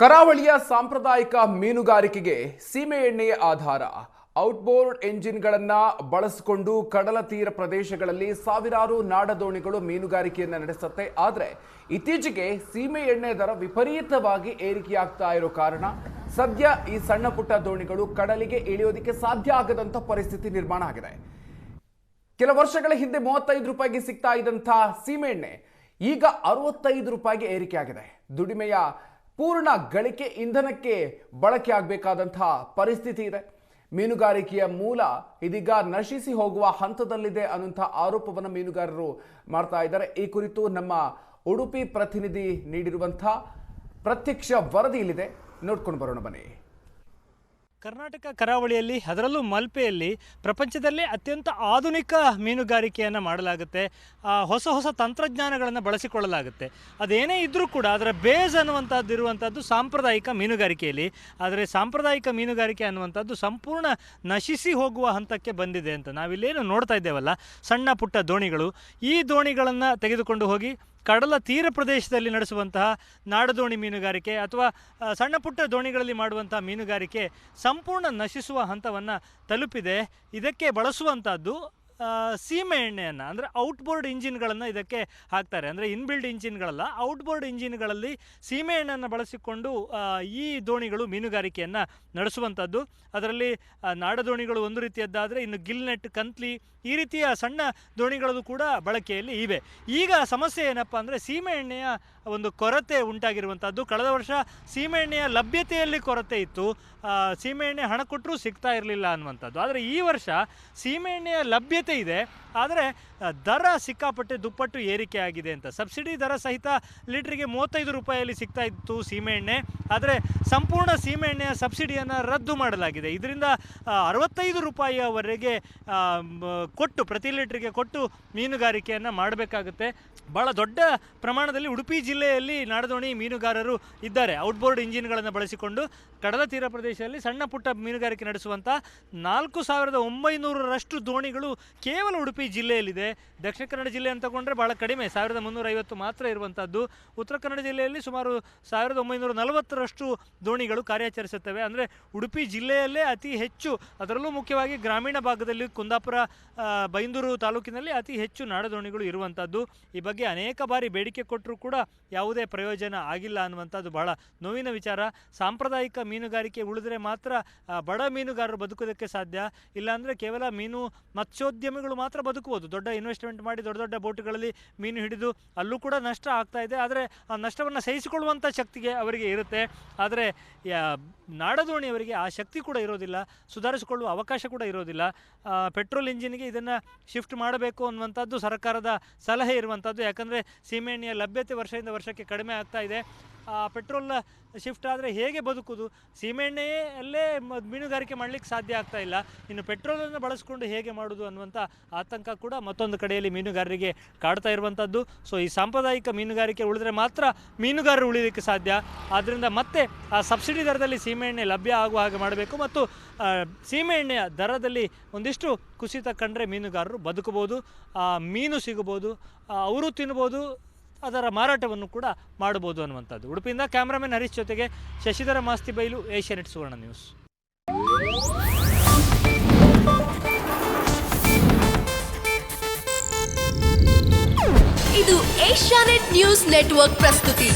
ಕರಾವಳಿಯ ಸಾಂಪ್ರದಾಯಿಕ ಮೀನುಗಾರಿಕೆಗೆ ಸೀಮೆ ಎಣ್ಣೆಯ ಆಧಾರ. ಔಟ್ಬೋರ್ಡ್ ಎಂಜಿನ್ಗಳನ್ನು ಬಳಸಿಕೊಂಡು ಕಡಲ ತೀರ ಪ್ರದೇಶಗಳಲ್ಲಿ ಸಾವಿರಾರು ನಾಡದೋಣಿಗಳು ಮೀನುಗಾರಿಕೆಯನ್ನು ನಡೆಸುತ್ತೆ. ಆದರೆ ಇತ್ತೀಚೆಗೆ ಸೀಮೆ ಎಣ್ಣೆ ದರ ವಿಪರೀತವಾಗಿ ಏರಿಕೆಯಾಗ್ತಾ ಇರೋ ಕಾರಣ ಸದ್ಯ ಈ ಸಣ್ಣ ಪುಟ್ಟ ದೋಣಿಗಳು ಕಡಲಿಗೆ ಇಳಿಯೋದಕ್ಕೆ ಸಾಧ್ಯ ಆಗದಂತ ಪರಿಸ್ಥಿತಿ ನಿರ್ಮಾಣ ಆಗಿದೆ. ಕೆಲ ವರ್ಷಗಳ ಹಿಂದೆ 35 ರೂಪಾಯಿಗೆ ಸಿಗ್ತಾ ಇದ್ದಂಥ ಸೀಮೆ ಎಣ್ಣೆ ಈಗ 65 ರೂಪಾಯಿಗೆ ಏರಿಕೆ ಆಗಿದೆ. ದುಡಿಮೆಯ ಪೂರ್ಣ ಗಳಿಕೆ ಇಂಧನಕ್ಕೆ ಬಳಕೆ ಆಗಬೇಕಾದಂತಹ ಪರಿಸ್ಥಿತಿ ಇದೆ. ಮೀನುಗಾರಿಕೆಯ ಮೂಲ ಇದೀಗ ನಶಿಸಿ ಹೋಗುವ ಹಂತದಲ್ಲಿದೆ ಅನ್ನುವಂಥ ಆರೋಪವನ್ನು ಮೀನುಗಾರರು ಮಾಡ್ತಾ ಇದ್ದಾರೆ. ಈ ಕುರಿತು ನಮ್ಮ ಉಡುಪಿ ಪ್ರತಿನಿಧಿ ನೀಡಿರುವಂಥ ಪ್ರತ್ಯಕ್ಷ ವರದಿ ಇಲ್ಲಿದೆ, ನೋಡ್ಕೊಂಡು ಬರೋಣ ಬನ್ನಿ. ಕರ್ನಾಟಕ ಕರಾವಳಿಯಲ್ಲಿ ಅದರಲ್ಲೂ ಮಲ್ಪೆಯಲ್ಲಿ ಪ್ರಪಂಚದಲ್ಲೇ ಅತ್ಯಂತ ಆಧುನಿಕ ಮೀನುಗಾರಿಕೆಯನ್ನು ಮಾಡಲಾಗುತ್ತೆ. ಹೊಸ ಹೊಸ ತಂತ್ರಜ್ಞಾನಗಳನ್ನು ಬಳಸಿಕೊಳ್ಳಲಾಗುತ್ತೆ. ಅದೇನೇ ಇದ್ದರೂ ಕೂಡ ಅದರ ಬೇಸ್ ಅನ್ನುವಂಥದ್ದು ಇರುವಂಥದ್ದು ಸಾಂಪ್ರದಾಯಿಕ ಮೀನುಗಾರಿಕೆಯಲ್ಲಿ. ಆದರೆ ಸಾಂಪ್ರದಾಯಿಕ ಮೀನುಗಾರಿಕೆ ಅನ್ನುವಂಥದ್ದು ಸಂಪೂರ್ಣ ನಶಿಸಿ ಹೋಗುವ ಹಂತಕ್ಕೆ ಬಂದಿದೆ ಅಂತ ನಾವಿಲ್ಲೇನು ನೋಡ್ತಾ ಇದ್ದೇವಲ್ಲ, ಸಣ್ಣ ಪುಟ್ಟ ದೋಣಿಗಳು. ಈ ದೋಣಿಗಳನ್ನು ತೆಗೆದುಕೊಂಡು ಹೋಗಿ ಕಡಲ ತೀರ ಪ್ರದೇಶದಲ್ಲಿ ನಡೆಸುವಂತಹ ನಾಡದೋಣಿ ಮೀನುಗಾರಿಕೆ ಅಥವಾ ಸಣ್ಣ ಪುಟ್ಟ ದೋಣಿಗಳಲ್ಲಿ ಮಾಡುವಂತಹ ಮೀನುಗಾರಿಕೆ ಸಂಪೂರ್ಣ ನಶಿಸುವ ಹಂತವನ್ನು ತಲುಪಿದೆ. ಇದಕ್ಕೆ ಬಳಸುವಂಥದ್ದು ಸೀಮೆ ಎಣ್ಣೆಯನ್ನು, ಅಂದರೆ ಔಟ್ಬೋರ್ಡ್ ಇಂಜಿನ್ಗಳನ್ನು ಇದಕ್ಕೆ ಹಾಕ್ತಾರೆ. ಅಂದರೆ ಇನ್ಬಿಲ್ಡ್ ಇಂಜಿನ್ಗಳಲ್ಲ, ಔಟ್ಬೋರ್ಡ್ ಇಂಜಿನ್ಗಳಲ್ಲಿ ಸೀಮೆ ಎಣ್ಣೆಯನ್ನು ಬಳಸಿಕೊಂಡು ಈ ದೋಣಿಗಳು ಮೀನುಗಾರಿಕೆಯನ್ನು ನಡೆಸುವಂಥದ್ದು. ಅದರಲ್ಲಿ ನಾಡದೋಣಿಗಳು ಒಂದು ರೀತಿಯದ್ದಾದರೆ ಇನ್ನು ಗಿಲ್ನೆಟ್, ಕಂತ್ಲಿ ಈ ರೀತಿಯ ಸಣ್ಣ ದೋಣಿಗಳಲ್ಲೂ ಕೂಡ ಬಳಕೆಯಲ್ಲಿ ಇವೆ. ಈಗ ಸಮಸ್ಯೆ ಏನಪ್ಪ ಅಂದರೆ ಸೀಮೆ ಎಣ್ಣೆಯ ಒಂದು ಕೊರತೆ ಉಂಟಾಗಿರುವಂಥದ್ದು. ಕಳೆದ ವರ್ಷ ಸೀಮೆ ಎಣ್ಣೆಯ ಲಭ್ಯತೆಯಲ್ಲಿ ಕೊರತೆ ಇತ್ತು, ಸೀಮೆ ಎಣ್ಣೆ ಹಣ ಕೊಟ್ಟರೂ ಸಿಗ್ತಾ ಇರಲಿಲ್ಲ ಅನ್ನುವಂಥದ್ದು. ಆದರೆ ಈ ವರ್ಷ ಸೀಮೆ ಎಣ್ಣೆಯ ಲಭ್ಯತೆ ಇದೆ, ಆದರೆ ದರ ಸಿಕ್ಕಾಪಟ್ಟೆ ದುಪ್ಪಟ್ಟು ಏರಿಕೆ ಆಗಿದೆ ಅಂತ. ಸಬ್ಸಿಡಿ ದರ ಸಹಿತ ಲೀಟ್ರಿಗೆ 35 ರೂಪಾಯಿಯಲ್ಲಿ ಸಿಗ್ತಾ ಇತ್ತು ಸೀಮೆ ಎಣ್ಣೆ, ಆದರೆ ಸಂಪೂರ್ಣ ಸೀಮೆ ಎಣ್ಣೆಯ ಸಬ್ಸಿಡಿಯನ್ನು ರದ್ದು ಮಾಡಲಾಗಿದೆ. ಇದರಿಂದ 65 ರೂಪಾಯಿಯವರೆಗೆ ಕೊಟ್ಟು, ಪ್ರತಿ ಲೀಟ್ರಿಗೆ ಕೊಟ್ಟು ಮೀನುಗಾರಿಕೆಯನ್ನು ಮಾಡಬೇಕಾಗುತ್ತೆ. ಭಾಳ ದೊಡ್ಡ ಪ್ರಮಾಣದಲ್ಲಿ ಉಡುಪಿ ಜಿಲ್ಲೆಯಲ್ಲಿ ನಾಡದೋಣಿ ಮೀನುಗಾರರು ಇದ್ದಾರೆ. ಔಟ್ಬೋರ್ಡ್ ಇಂಜಿನ್ಗಳನ್ನು ಬಳಸಿಕೊಂಡು ಕಡಲ ತೀರ ಪ್ರದೇಶದಲ್ಲಿ ಸಣ್ಣ ಪುಟ್ಟ ಮೀನುಗಾರಿಕೆ ನಡೆಸುವಂಥ 4900ರಷ್ಟು ದೋಣಿಗಳು ಕೇವಲ ಉಡುಪಿ ಜಿಲ್ಲೆಯಲ್ಲಿದೆ. ದಕ್ಷಿಣ ಕನ್ನಡ ಜಿಲ್ಲೆ ಅಂತ ತಗೊಂಡ್ರೆ ಭಾಳ ಕಡಿಮೆ, 1350 ಮಾತ್ರ ಇರುವಂಥದ್ದು. ಉತ್ತರ ಕನ್ನಡ ಜಿಲ್ಲೆಯಲ್ಲಿ ಸುಮಾರು 1940ರಷ್ಟು ದೋಣಿಗಳು ಕಾರ್ಯಾಚರಿಸುತ್ತವೆ. ಅಂದರೆ ಉಡುಪಿ ಜಿಲ್ಲೆಯಲ್ಲೇ ಅತಿ ಹೆಚ್ಚು, ಅದರಲ್ಲೂ ಮುಖ್ಯವಾಗಿ ಗ್ರಾಮೀಣ ಭಾಗದಲ್ಲಿ ಕುಂದಾಪುರ, ಬೈಂದೂರು ತಾಲೂಕಿನಲ್ಲಿ ಅತಿ ಹೆಚ್ಚು ನಾಡದೋಣಿಗಳು ಇರುವಂಥದ್ದು. ಈ ಬಗ್ಗೆ ಅನೇಕ ಬಾರಿ ಬೇಡಿಕೆ ಕೊಟ್ಟರೂ ಕೂಡ ಯಾವುದೇ ಪ್ರಯೋಜನ ಆಗಿಲ್ಲ ಅನ್ನುವಂಥದ್ದು ಬಹಳ ನೋವಿನ ವಿಚಾರ. ಸಾಂಪ್ರದಾಯಿಕ ಮೀನುಗಾರಿಕೆ ಉಳಿದ್ರೆ ಮಾತ್ರ ಬಡ ಮೀನುಗಾರರು ಬದುಕೋದಕ್ಕೆ ಸಾಧ್ಯ. ಇಲ್ಲಾಂದರೆ ಕೇವಲ ಮತ್ಸ್ಯೋದ್ಯಮಿಗಳು ಮಾತ್ರ ಬದುಕುವುದು. ದೊಡ್ಡ ಇನ್ವೆಸ್ಟ್ಮೆಂಟ್ ಮಾಡಿ ದೊಡ್ಡ ದೊಡ್ಡ ಬೋಟ್ಗಳಲ್ಲಿ ಮೀನು ಹಿಡಿದು ಅಲ್ಲೂ ಕೂಡ ನಷ್ಟ ಆಗ್ತಾ ಇದೆ. ಆದರೆ ಆ ನಷ್ಟವನ್ನು ಸಹಿಸಿಕೊಳ್ಳುವಂಥ ಶಕ್ತಿಗೆ ಅವರಿಗೆ ಇರುತ್ತೆ. ಆದರೆ ನಾಡದೋಣಿಯವರಿಗೆ ಆ ಶಕ್ತಿ ಕೂಡ ಇರೋದಿಲ್ಲ, ಸುಧಾರಿಸಿಕೊಳ್ಳುವ ಅವಕಾಶ ಕೂಡ ಇರೋದಿಲ್ಲ. ಪೆಟ್ರೋಲ್ ಇಂಜಿನ್ಗೆ ಇದನ್ನು ಶಿಫ್ಟ್ ಮಾಡಬೇಕು ಅನ್ನುವಂಥದ್ದು ಸರ್ಕಾರದ ಸಲಹೆ ಇರುವಂಥದ್ದು. ಯಾಕಂದರೆ ಸೀಮೆ ಎಣ್ಣೆಯ ಲಭ್ಯತೆ ವರ್ಷದಿಂದ ವರ್ಷಕ್ಕೆ ಕಡಿಮೆ ಆಗ್ತಾ ಇದೆ. ಪೆಟ್ರೋಲ್ ಶಿಫ್ಟ್ ಆದರೆ ಹೇಗೆ ಬದುಕುವುದು? ಸೀಮೆ ಎಣ್ಣೆಯಲ್ಲೇ ಮೀನುಗಾರಿಕೆ ಮಾಡಲಿಕ್ಕೆ ಸಾಧ್ಯ ಆಗ್ತಾ ಇಲ್ಲ, ಇನ್ನು ಪೆಟ್ರೋಲನ್ನು ಬಳಸ್ಕೊಂಡು ಹೇಗೆ ಮಾಡೋದು ಅನ್ನುವಂಥ ಆತಂಕ ಕೂಡ ಮತ್ತೊಂದು ಕಡೆಯಲ್ಲಿ ಮೀನುಗಾರರಿಗೆ ಕಾಡ್ತಾ ಇರುವಂಥದ್ದು. ಸೊ ಈ ಸಾಂಪ್ರದಾಯಿಕ ಮೀನುಗಾರಿಕೆ ಉಳಿದ್ರೆ ಮಾತ್ರ ಮೀನುಗಾರರು ಉಳಿಯೋದಕ್ಕೆ ಸಾಧ್ಯ. ಆದ್ದರಿಂದ ಮತ್ತೆ ಆ ಸಬ್ಸಿಡಿ ದರದಲ್ಲಿ ಸೀಮೆ ಎಣ್ಣೆ ಲಭ್ಯ ಆಗುವ ಹಾಗೆ ಮಾಡಬೇಕು ಮತ್ತು ಸೀಮೆ ಎಣ್ಣೆಯ ದರದಲ್ಲಿ ಒಂದಿಷ್ಟು ಕುಸಿತ ಕಂಡ್ರೆ ಮೀನುಗಾರರು ಬದುಕಬಹುದು, ಮೀನು ಸಿಗಬಹುದು, ಅವರು ತಿನ್ಬೋದು, ಅದರ ಮಾರಾಟವನ್ನು ಕೂಡ ಮಾಡಬಹುದು ಅನ್ನುವಂಥದ್ದು. ಉಡುಪಿಯಿಂದ ಕ್ಯಾಮ್ರಾಮನ್ ಹರೀಶ್ ಜೊತೆಗೆ ಶಶಿಧರ ಮಾಸ್ತಿ ಬೈಲು, ಏಷ್ಯಾನೆಟ್ ಸುವರ್ಣ ನ್ಯೂಸ್. ಇದು ಏಷ್ಯಾನೆಟ್ ನ್ಯೂಸ್ ನೆಟ್ವರ್ಕ್ ಪ್ರಸ್ತುತಿ.